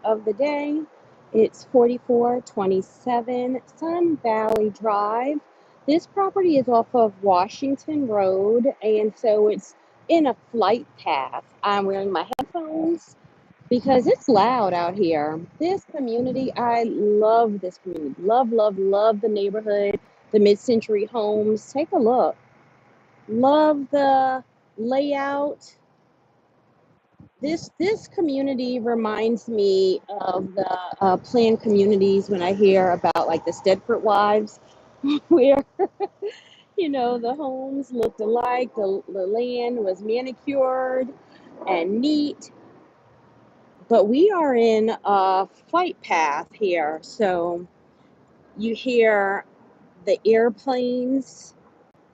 of the day. It's 4427 Sun Valley Drive. This property is off of Washington Road, and so it's in a flight path. I'm wearing my headphones because it's loud out here. This community, I love this community. Love, love, love the neighborhood, the mid-century homes. Take a look. Love the layout. This community reminds me of the planned communities when I hear about like the Stedford Wives, where the homes looked alike, the land was manicured and neat. But we are in a flight path here, so you hear the airplanes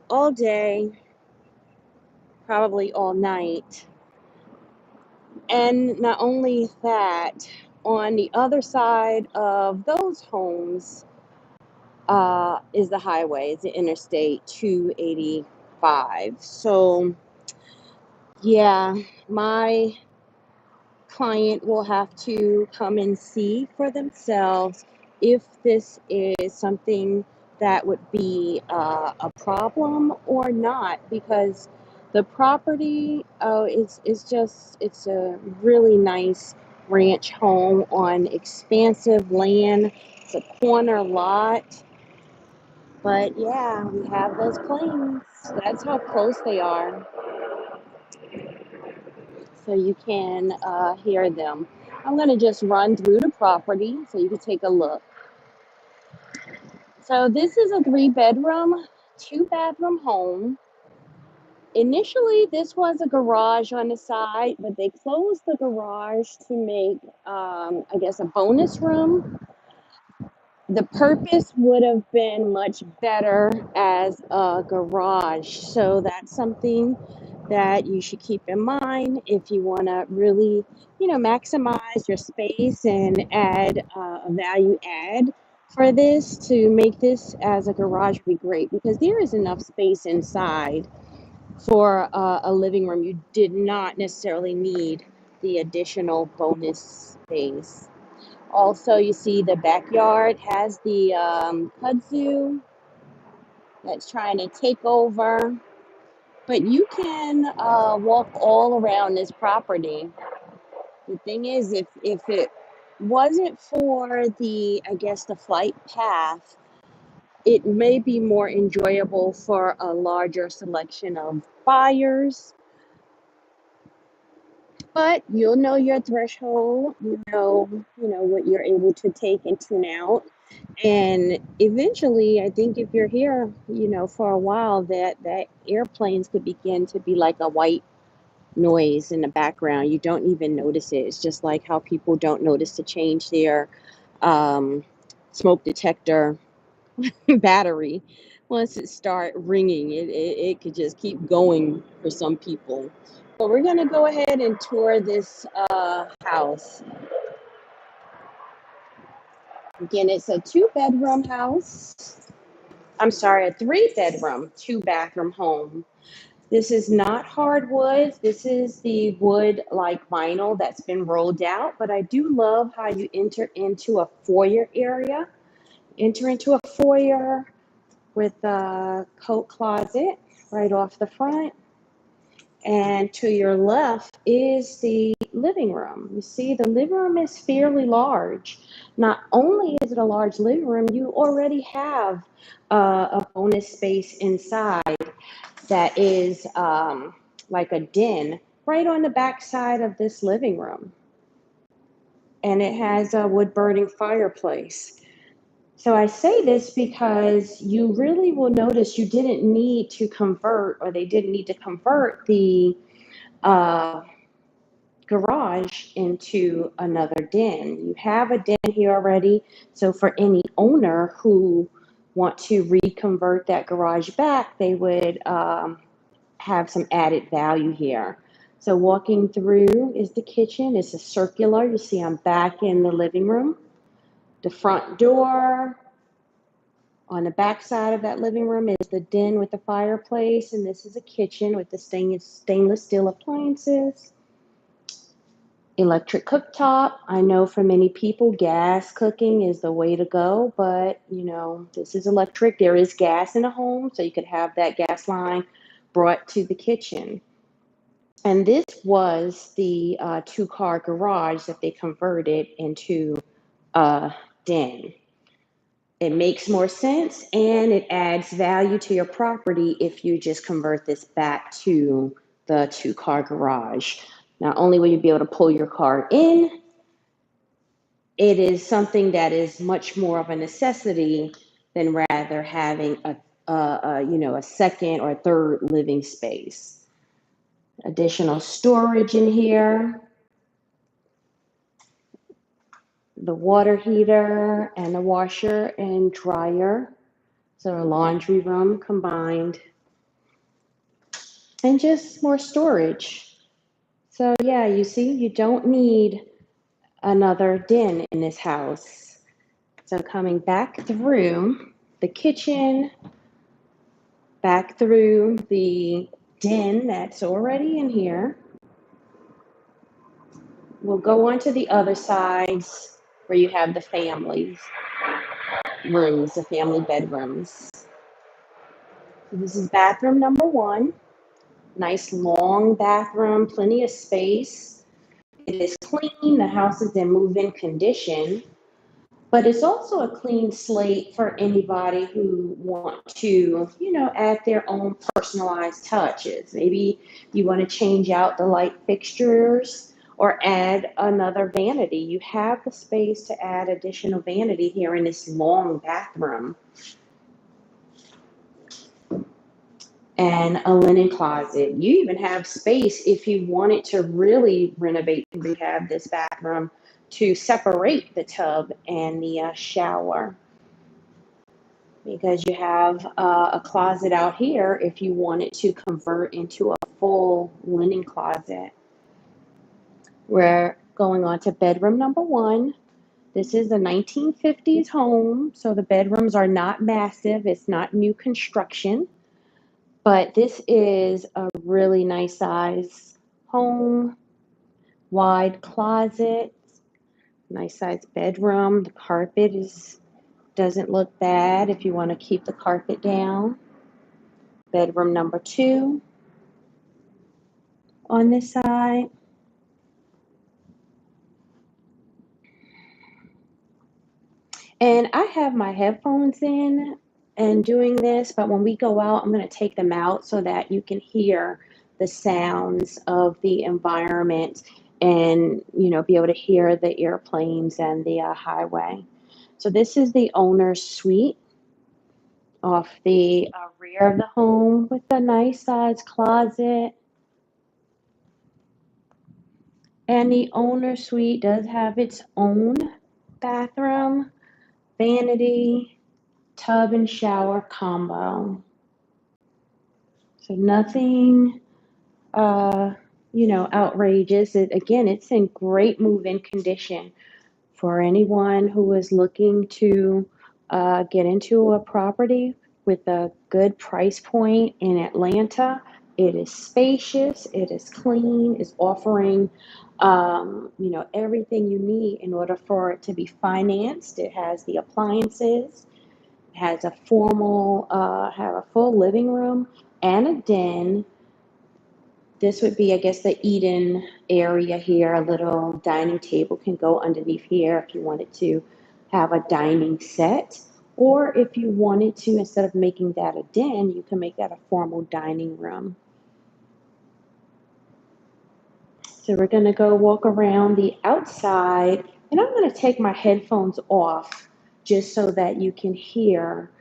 all day, probably all night. And not only that, on the other side of those homes is the highway, is the Interstate 285. So, yeah, my client will have to come and see for themselves if this is something that would be a problem or not, because the property it's a really nice ranch home on expansive land. It's a corner lot, but yeah, we have those planes. That's how close they are, so you can hear them. I'm going to just run through the property so you can take a look. So this is a 3-bedroom, 2-bathroom home. Initially, this was a garage on the side, but they closed the garage to make, I guess, a bonus room. The purpose would have been much better as a garage. So that's something that you should keep in mind if you want to really, maximize your space and add a value add for this. To make this as a garage would be great because there is enough space inside for a living room. You did not necessarily need the additional bonus space. Also, you see the backyard has the kudzu that's trying to take over. But you can walk all around this property. The thing is, if it wasn't for the, I guess, the flight path, it may be more enjoyable for a larger selection of buyers. But you'll know your threshold. You know what you're able to take and tune out. And eventually, I think if you're here, for a while, that airplanes could begin to be like a white noise in the background. You don't even notice it. It's just like how people don't notice to change their um, smoke detector battery. Once it start ringing, it could just keep going for some people. But we're gonna go ahead and tour this house. Again, it's a 2-bedroom house. I'm sorry, a 3-bedroom, 2-bathroom home. This is not hardwood. This is the wood like vinyl that's been rolled out. But I do love how you enter into a foyer area. Enter into a foyer with a coat closet right off the front. And to your left is the living room. You see, the living room is fairly large. Not only is it a large living room, you already have a bonus space inside that is like a den right on the back side of this living room. And it has a wood burning fireplace. So I say this because you really will notice you didn't need to convert, or they didn't need to convert the uh, garage into another den. You have a den here already. So for any owner who want to reconvert that garage back, they would have some added value here. So walking through is the kitchen. It's a circular. You see I'm back in the living room. The front door on the back side of that living room is the den with the fireplace, and this is a kitchen with the stainless steel appliances. Electric cooktop. I know for many people, gas cooking is the way to go, but you know, this is electric. There is gas in the home, so you could have that gas line brought to the kitchen. And this was the two-car garage that they converted into a den. It makes more sense and it adds value to your property if you just convert this back to the two-car garage. Not only will you be able to pull your car in, it is something that is much more of a necessity than rather having a second or third living space. Additional storage in here, the water heater and the washer and dryer. So a laundry room combined. And just more storage. So yeah, you see, you don't need another den in this house. So coming back through the kitchen, back through the den that's already in here. We'll go on to the other sides where you have the family rooms, the family bedrooms. So this is bathroom number 1. Nice long bathroom, plenty of space. It is clean. The house is in move-in condition, but it's also a clean slate for anybody who want to, add their own personalized touches. Maybe you want to change out the light fixtures or add another vanity. You have the space to add additional vanity here in this long bathroom. And a linen closet. You even have space if you wanted to really renovate and rehab this bathroom to separate the tub and the shower. Because you have a closet out here if you wanted to convert into a full linen closet. We're going on to bedroom number 1. This is a 1950s home, so the bedrooms are not massive. It's not new construction. But this is a really nice size home, wide closet, nice size bedroom. The carpet doesn't look bad if you want to keep the carpet down. Bedroom number 2 on this side. And I have my headphones in and doing this, but when we go out, I'm going to take them out so that you can hear the sounds of the environment and, be able to hear the airplanes and the highway. So this is the owner's suite off the rear of the home with a nice size closet. And the owner's suite does have its own bathroom, vanity, tub and shower combo. So nothing, outrageous. It's in great move-in condition for anyone who is looking to get into a property with a good price point in Atlanta. It is spacious, it is clean, it's offering, everything you need in order for it to be financed. It has the appliances, has a have a full living room and a den. This would be, I guess, the eat-in area here. A little dining table can go underneath here if you wanted to have a dining set. Or if you wanted to, instead of making that a den, you can make that a formal dining room. So we're going to go walk around the outside, and I'm going to take my headphones off just so that you can hear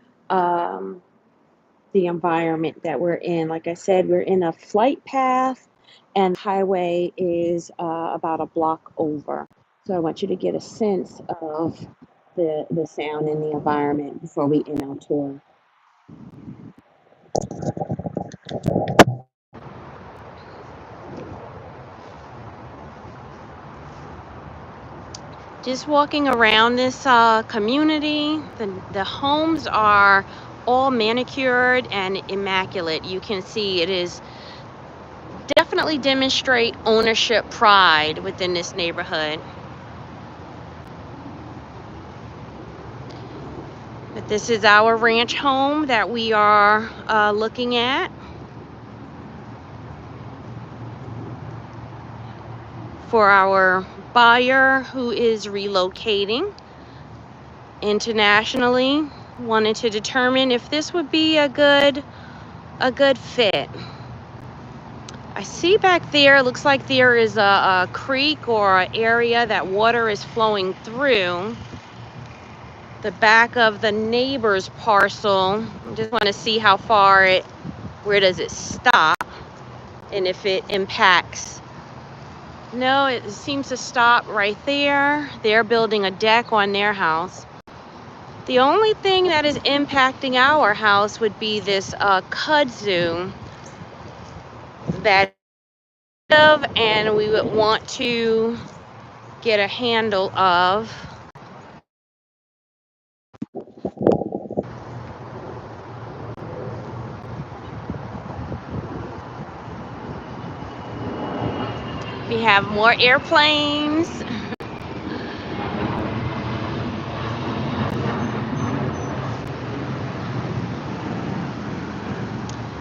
the environment that we're in. Like I said, we're in a flight path, and the highway is about a block over. So I want you to get a sense of the sound and the environment before we end our tour. Just walking around this community, the homes are all manicured and immaculate. You can see it is definitely demonstrate ownership pride within this neighborhood. But this is our ranch home that we are looking at for our buyer who is relocating internationally, wanted to determine if this would be a good fit. I see back there, looks like there is a creek or an area that water is flowing through the back of the neighbor's parcel. I just want to see how far where does it stop and if it impacts. No, it seems to stop right there. They're building a deck on their house. The only thing that is impacting our house would be this kudzu that and we would want to get a handle of. We have more airplanes.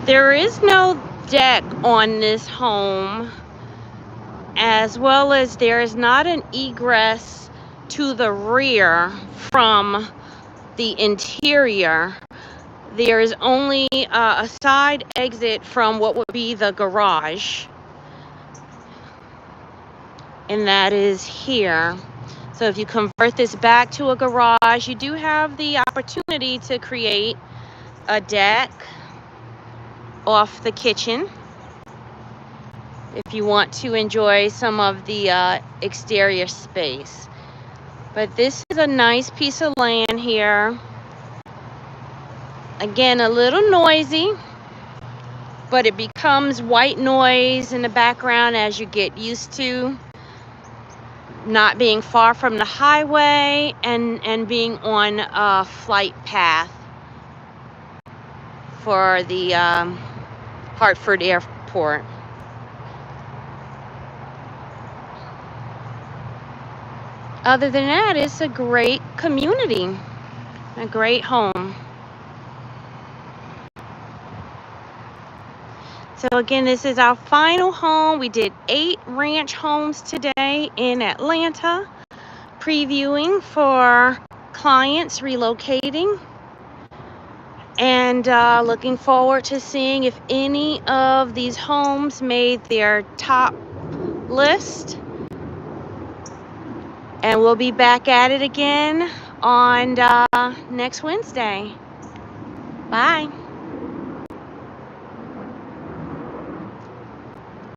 There is no deck on this home, as well as there is not an egress to the rear from the interior. There is only a side exit from what would be the garage, and that is here. So if you convert this back to a garage, you do have the opportunity to create a deck off the kitchen if you want to enjoy some of the exterior space. But this is a nice piece of land here. Again, a little noisy, but it becomes white noise in the background as you get used to not being far from the highway and being on a flight path for the Hartford Airport. Other than that, it's a great community, a great home. So again, this is our final home. We did 8 ranch homes today in Atlanta, previewing for clients relocating, and looking forward to seeing if any of these homes made their top list. And we'll be back at it again on next Wednesday. Bye.